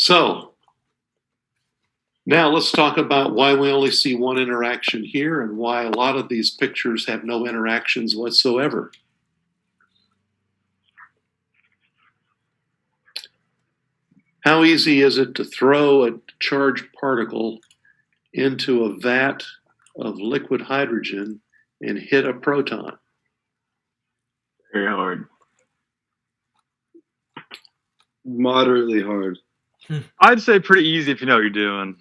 So now let's talk about why we only see one interaction here and why a lot of these pictures have no interactions whatsoever. How easy is it to throw a charged particle into a vat of liquid hydrogen and hit a proton? Very hard. Moderately hard. I'd say pretty easy if you know what you're doing.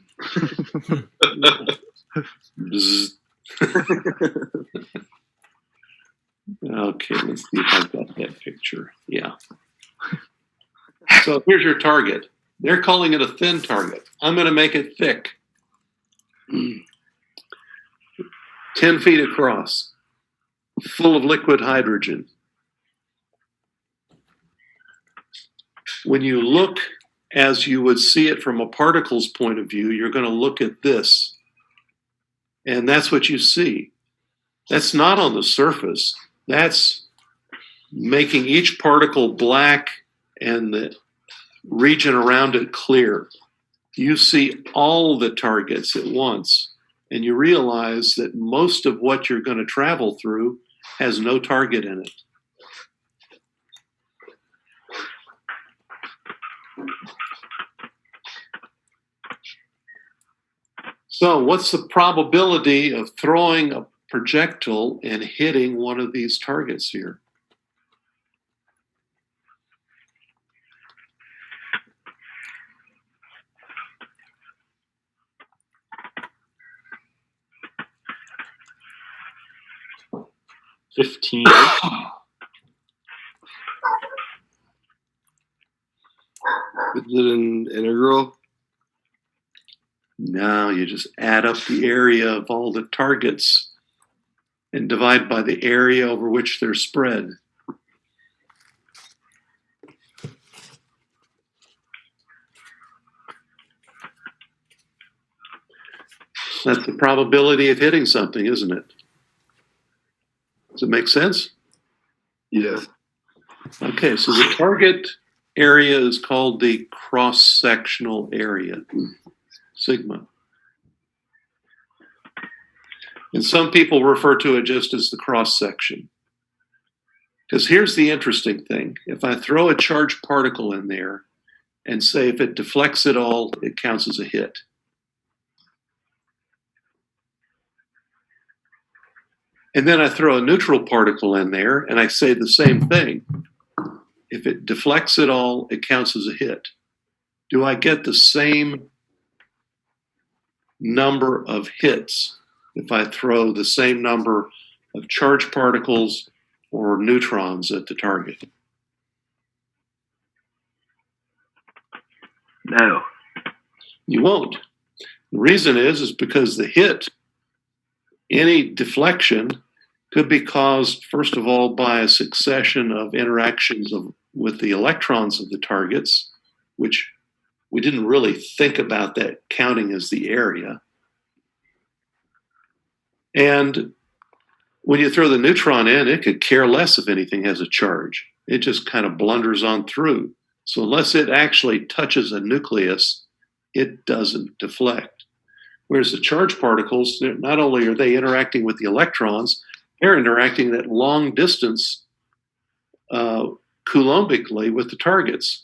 Okay, let's see if I've got that picture. Yeah. So here's your target. They're calling it a thin target. I'm going to make it thick. 10 feet across, full of liquid hydrogen. When you look as you would see it from a particle's point of view, you're going to look at this. And that's what you see. That's not on the surface. That's making each particle black and the region around it clear. You see all the targets at once, and you realize that most of what you're going to travel through has no target in it. So what's the probability of throwing a projectile and hitting one of these targets here? $15. Is it an integral? No, you just add up the area of all the targets and divide by the area over which they're spread. That's the probability of hitting something, isn't it? Does it make sense? Yes. Okay, so the target area is called the cross-sectional area, sigma. And some people refer to it just as the cross-section. Because here's the interesting thing. If I throw a charged particle in there and say if it deflects at all, it counts as a hit. And then I throw a neutral particle in there and I say the same thing. If it deflects at all, it counts as a hit. Do I get the same number of hits if I throw the same number of charged particles or neutrons at the target? No. You won't. The reason is because the hit, any deflection, could be caused, first of all, by a succession of interactions with the electrons of the targets, which we didn't really think about that counting as the area. And when you throw the neutron in, it could care less if anything has a charge. It just kind of blunders on through. So unless it actually touches a nucleus, it doesn't deflect. Whereas the charged particles, not only are they interacting with the electrons, they're interacting at long distance coulombically with the targets.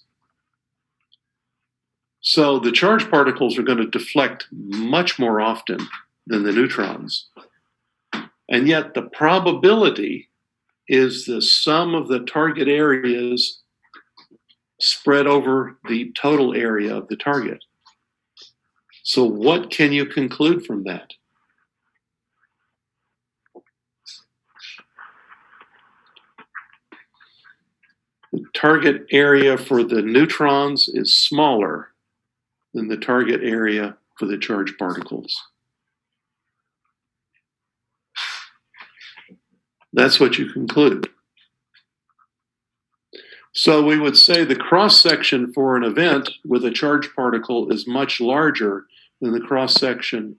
So the charged particles are going to deflect much more often than the neutrons. And yet the probability is the sum of the target areas spread over the total area of the target. So what can you conclude from that? The target area for the neutrons is smaller than the target area for the charged particles. That's what you conclude. So we would say the cross-section for an event with a charged particle is much larger than the cross-section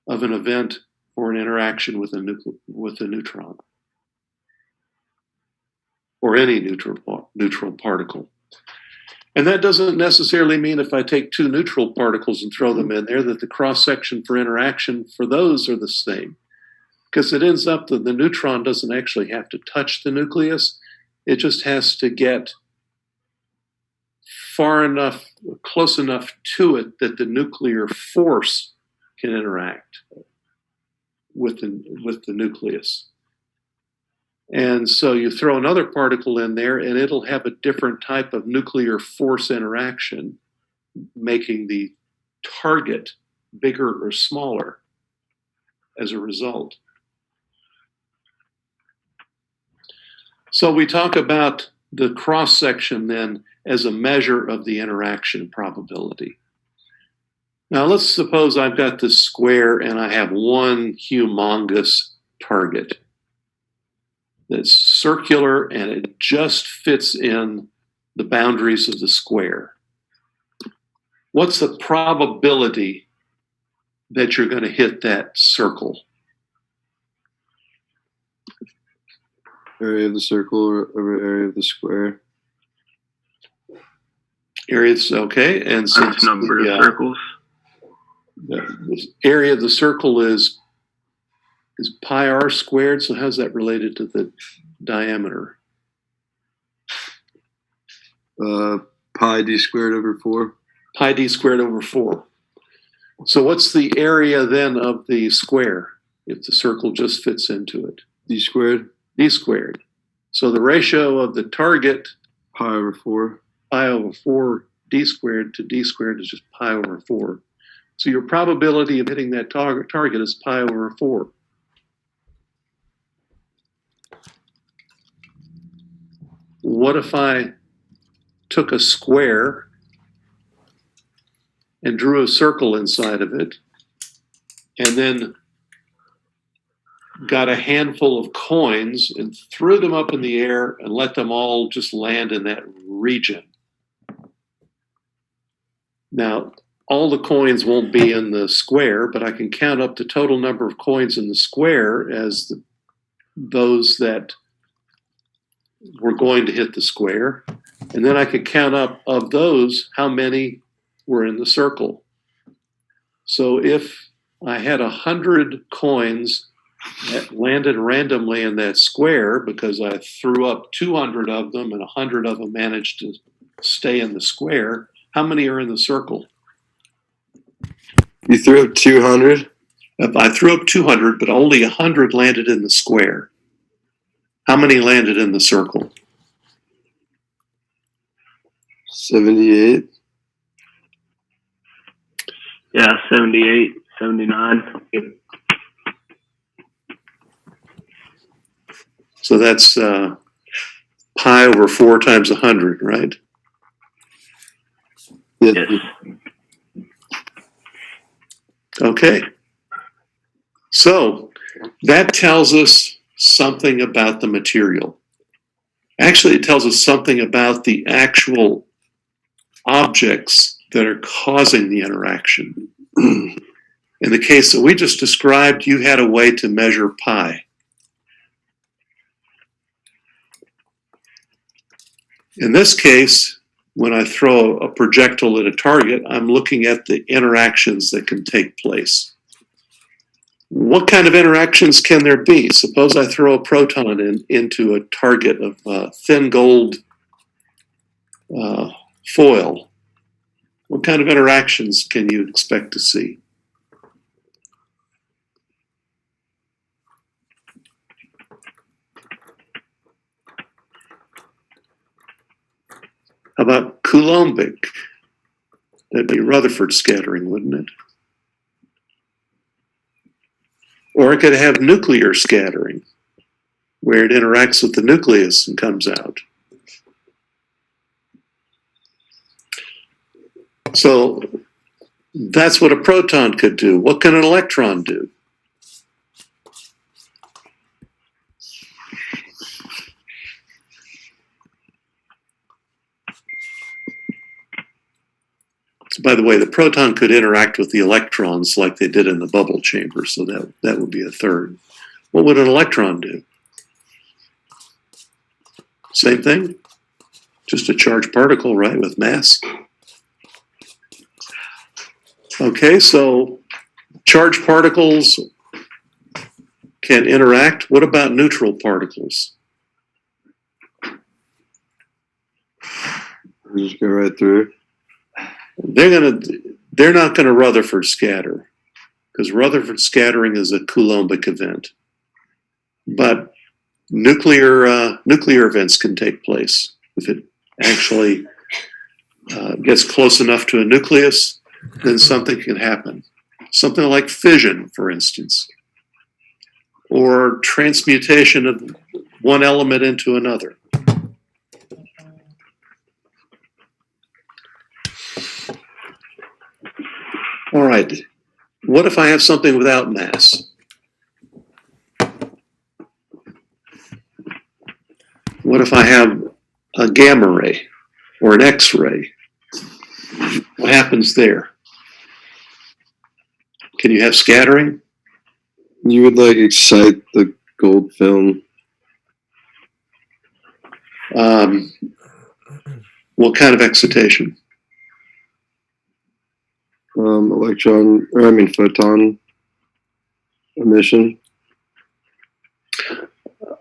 of an event for an interaction with a neutron or any neutral particle. And that doesn't necessarily mean if I take two neutral particles and throw them in there that the cross section for interaction for those are the same. Because it ends up that the neutron doesn't actually have to touch the nucleus. It just has to get far enough, close enough to it that the nuclear force can interact with the nucleus. And so you throw another particle in there and it'll have a different type of nuclear force interaction, making the target bigger or smaller as a result. So we talk about the cross section then as a measure of the interaction probability. Now let's suppose I've got this square and I have one humongous target that's circular and it just fits in the boundaries of the square. What's the probability that you're going to hit that circle? Area of the circle over area of the square. Areas, okay. And since That's number of circles. the area of the circle is pi r squared, so how's that related to the diameter? Pi d squared over 4. Pi d squared over 4. So what's the area then of the square if the circle just fits into it? D squared. D squared. So the ratio of the target, Pi over 4. pi over 4 d squared to d squared is just pi over 4. So your probability of hitting that target is pi over 4. What if I took a square and drew a circle inside of it and then got a handful of coins and threw them up in the air and let them all just land in that region? Now, all the coins won't be in the square, but I can count up the total number of coins in the square as those that were going to hit the square. And then I could count up of those how many were in the circle. So if I had 100 coins that landed randomly in that square because I threw up 200 of them and 100 of them managed to stay in the square, how many are in the circle? You threw up 200? If I threw up 200, but only 100 landed in the square, how many landed in the circle? 78. Yeah, 78, 79. So that's pi over 4 times 100, right? Yes. Yes. Okay. So that tells us something about the material. Actually, it tells us something about the actual objects that are causing the interaction. In the case that we just described, you had a way to measure pi. In this case, when I throw a projectile at a target, I'm looking at the interactions that can take place. What kind of interactions can there be? Suppose I throw a proton into a target of thin gold foil. What kind of interactions can you expect to see? How about Coulombic? That'd be Rutherford scattering, wouldn't it? Or it could have nuclear scattering, where it interacts with the nucleus and comes out. So that's what a proton could do. What can an electron do? So by the way, the proton could interact with the electrons like they did in the bubble chamber, so that would be a third. What would an electron do? Same thing? Just a charged particle, right, with mass. Okay, so charged particles can interact. What about neutral particles? Just go right through. They're not gonna Rutherford scatter, because Rutherford scattering is a Coulombic event. But nuclear events can take place if it actually gets close enough to a nucleus. Then something can happen. Something like fission, for instance, or transmutation of one element into another. All right. What if I have something without mass? What if I have a gamma ray or an X-ray? What happens there? Can you have scattering? You would excite the gold film. What kind of excitation? Photon emission.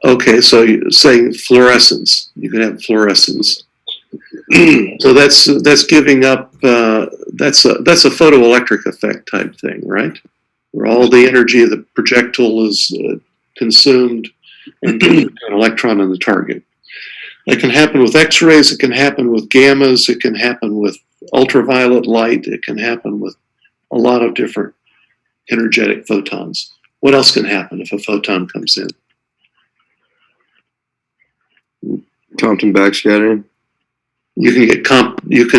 Okay, so you're saying fluorescence. You can have fluorescence. So that's giving up. That's a photoelectric effect type thing, right? Where all the energy of the projectile is consumed and given to an electron on the target. It can happen with X-rays. It can happen with gammas. It can happen with ultraviolet light. It can happen with a lot of different energetic photons. What else can happen if a photon comes in? Compton backscattering. You can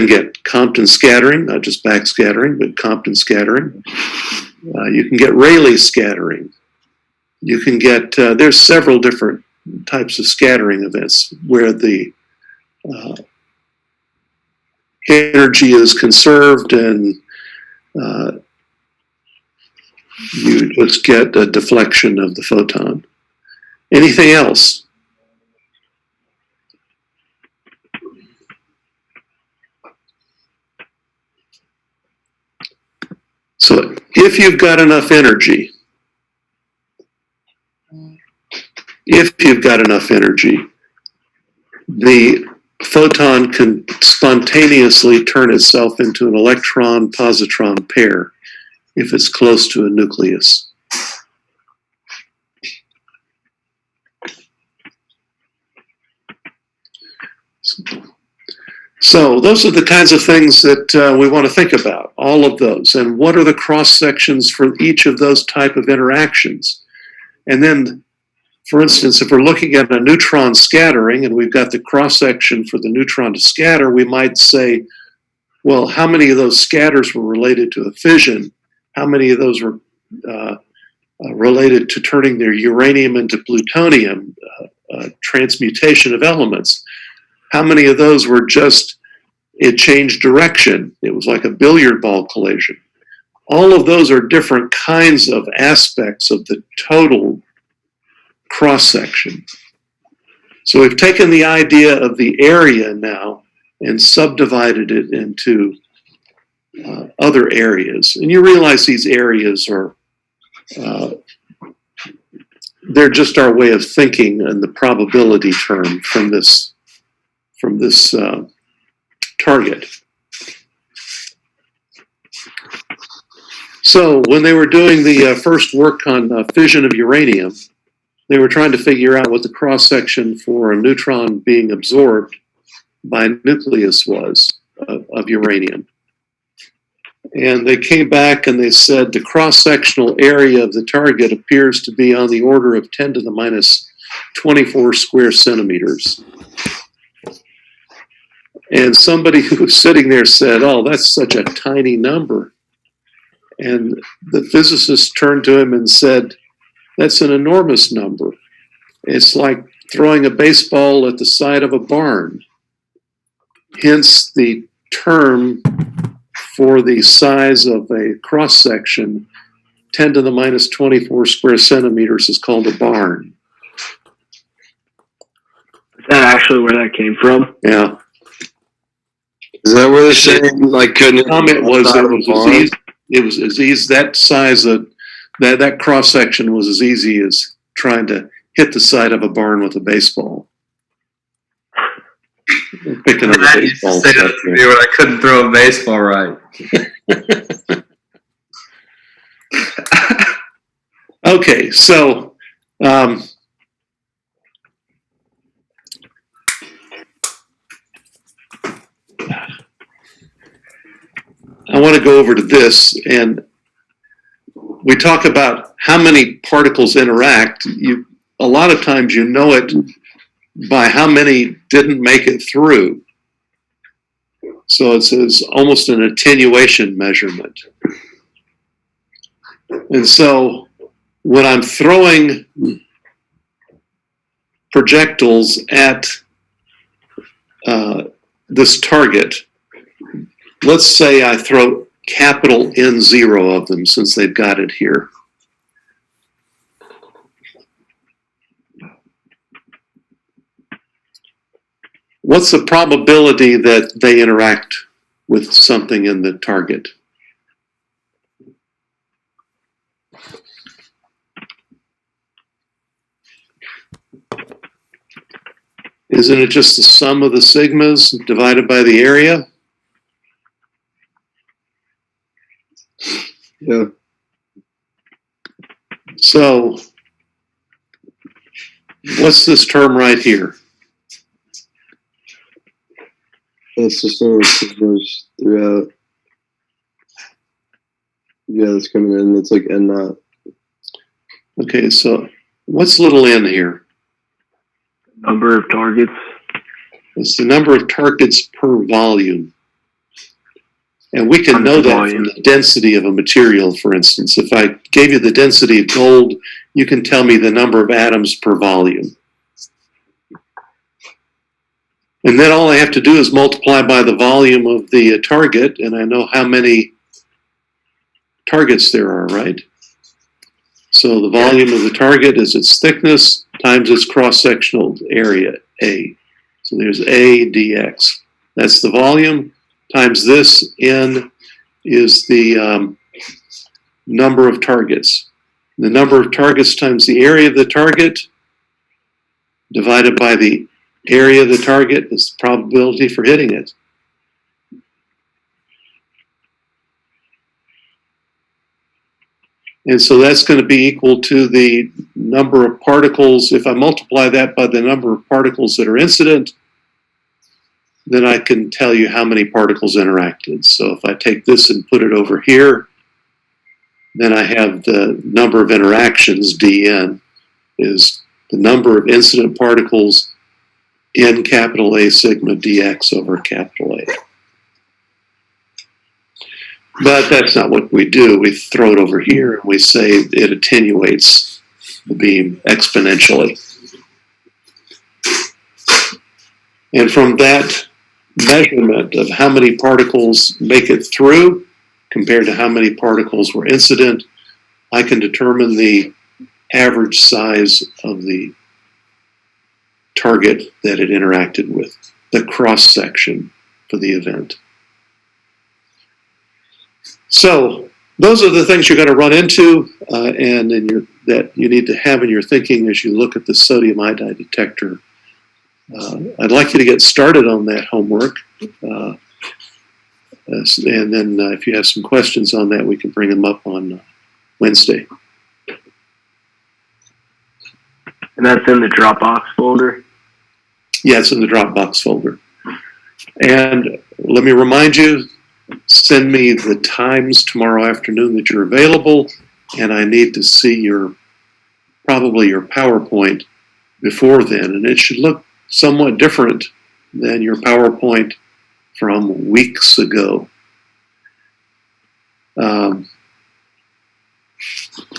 get Compton scattering, not just backscattering, but Compton scattering. You can get Rayleigh scattering. You can get there's several different types of scattering events where the energy is conserved and you just get a deflection of the photon. Anything else? So if you've got enough energy, the photon can spontaneously turn itself into an electron-positron pair if it's close to a nucleus. So those are the kinds of things that we want to think about, all of those. And what are the cross-sections for each of those type of interactions? And then, for instance, if we're looking at a neutron scattering and we've got the cross-section for the neutron to scatter, we might say, well, how many of those scatters were related to a fission? How many of those were related to turning their uranium into plutonium, transmutation of elements? How many of those were just, it changed direction? It was like a billiard ball collision. All of those are different kinds of aspects of the total cross-section. So we've taken the idea of the area now and subdivided it into other areas. And you realize these areas are, they're just our way of thinking in the probability term from this target. So when they were doing the first work on fission of uranium, they were trying to figure out what the cross-section for a neutron being absorbed by a nucleus was of uranium. And they came back and they said the cross-sectional area of the target appears to be on the order of 10 to the minus 24 square centimeters. And somebody who was sitting there said, oh, that's such a tiny number. And the physicist turned to him and said, that's an enormous number. It's like throwing a baseball at the side of a barn. Hence the term for the size of a cross-section, 10 to the minus 24 square centimeters is called a barn. Is that actually where that came from? Yeah. Is that where they're saying like couldn't? Comment was it was as easy that size of that cross section was as easy as trying to hit the side of a barn with a baseball. Picking up I a used to baseball. say that to me when I couldn't throw a baseball right. Okay, so I want to go over to this, and we talk about how many particles interact. A lot of times you know it by how many didn't make it through. So it says almost an attenuation measurement. And so when I'm throwing projectiles at this target, let's say I throw capital N0 of them since they've got it here. What's the probability that they interact with something in the target? Isn't it just the sum of the sigmas divided by the area? Yeah. So, what's this term right here? That's just one of the numbers throughout. Yeah, that's coming in. It's like N naught. Okay, so what's little n here? Number of targets. It's the number of targets per volume. And we can know that from the density of a material, for instance. If I gave you the density of gold, you can tell me the number of atoms per volume. And then all I have to do is multiply by the volume of the target, and I know how many targets there are, right? So the volume of the target is its thickness times its cross-sectional area, A. So there's A dx. That's the volume times this, N, is the number of targets. The number of targets times the area of the target divided by the area of the target is the probability for hitting it. And so that's going to be equal to the number of particles. If I multiply that by the number of particles that are incident, then I can tell you how many particles interacted. So if I take this and put it over here, then I have the number of interactions, dn, is the number of incident particles in capital A sigma dx over capital A. But that's not what we do. We throw it over here and we say it attenuates the beam exponentially. And from that measurement of how many particles make it through compared to how many particles were incident, I can determine the average size of the target that it interacted with, the cross-section for the event. So those are the things you're going to run into that you need to have in your thinking as you look at the sodium iodide detector. I'd like you to get started on that homework. And then if you have some questions on that, we can bring them up on Wednesday. And that's in the Dropbox folder? Yeah, it's in the Dropbox folder. And let me remind you, send me the times tomorrow afternoon that you're available, and I need to see probably your PowerPoint before then. And it should look somewhat different than your PowerPoint from weeks ago.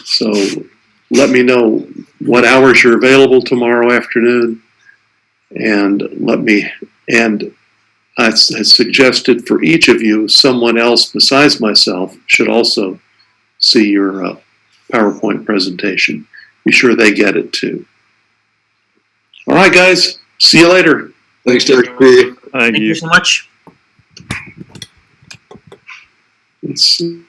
So let me know what hours you're available tomorrow afternoon, and I had suggested for each of you, someone else besides myself should also see your PowerPoint presentation. Be sure they get it too. All right, guys. See you later. Thanks, Dr. P. Thank you so much. Let's see.